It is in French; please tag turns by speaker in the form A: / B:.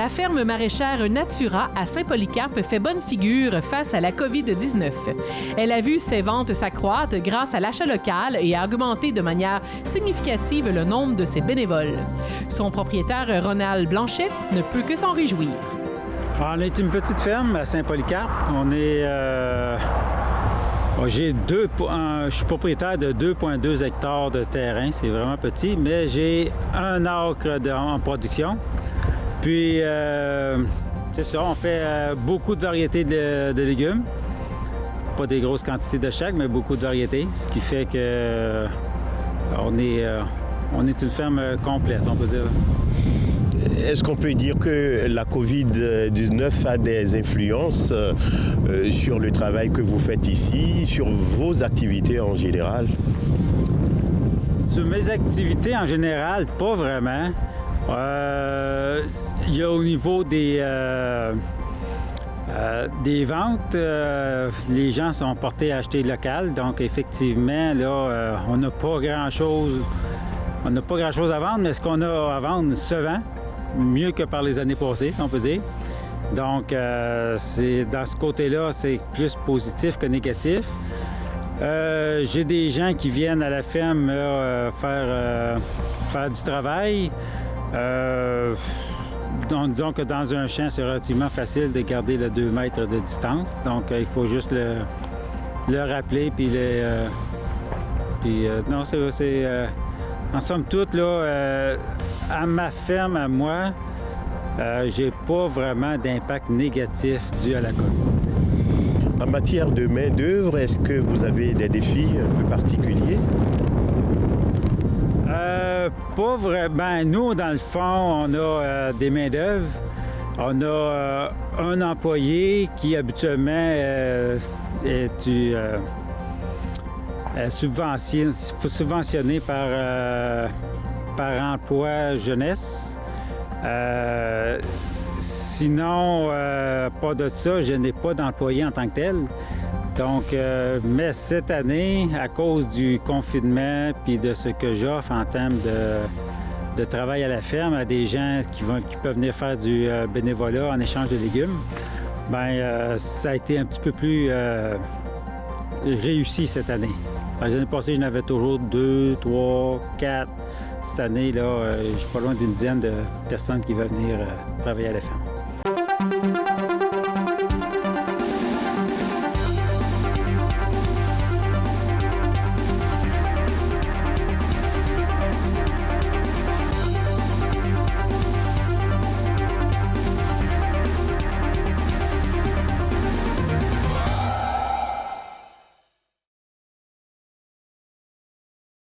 A: La ferme maraîchère Natura à Saint-Polycarpe fait bonne figure face à la COVID-19. Elle a vu ses ventes s'accroître grâce à l'achat local et a augmenté de manière significative le nombre de ses bénévoles. Son propriétaire, Ronald Blanchet, ne peut que s'en réjouir.
B: On est une petite ferme à Saint-Polycarpe. On est... je suis propriétaire de 2,2 hectares de terrain. C'est vraiment petit, mais j'ai un acre en production. Puis, c'est ça, on fait beaucoup de variétés de légumes. Pas des grosses quantités de chaque, mais beaucoup de variétés. Ce qui fait que on est une ferme complète, on peut dire.
C: Est-ce qu'on peut dire que la COVID-19 a des influences sur le travail que vous faites ici, sur vos activités en général?
B: Sur mes activités en général, pas vraiment. Il y a au niveau des ventes, les gens sont portés à acheter local. Donc, effectivement, là, on n'a pas grand-chose. On n'a pas grand-chose à vendre, mais ce qu'on a à vendre se vend mieux que par les années passées, si on peut dire. Donc, c'est dans ce côté-là, c'est plus positif que négatif. J'ai des gens qui viennent à la ferme faire du travail. Disons que dans un champ, c'est relativement facile de garder le 2 mètres de distance. Donc, il faut juste le rappeler. Non, c'est en somme toute, là, à ma ferme, à moi, j'ai pas vraiment d'impact négatif dû à la COVID.
C: En matière de main-d'œuvre, est-ce que vous avez des défis un peu particuliers?
B: Pas vraiment. Ben, nous, dans le fond, on a des main-d'œuvre. On a un employé qui habituellement est subventionné par emploi jeunesse. Sinon, pas de ça, je n'ai pas d'employé en tant que tel. Donc, mais cette année, à cause du confinement puis de ce que j'offre en termes de travail à la ferme à des gens qui peuvent venir faire du bénévolat en échange de légumes, ça a été un petit peu plus réussi cette année. Les années passées, j'en avais toujours 2, 3, 4. Cette année, là, je suis pas loin d'une dizaine de personnes qui veulent venir travailler à la ferme.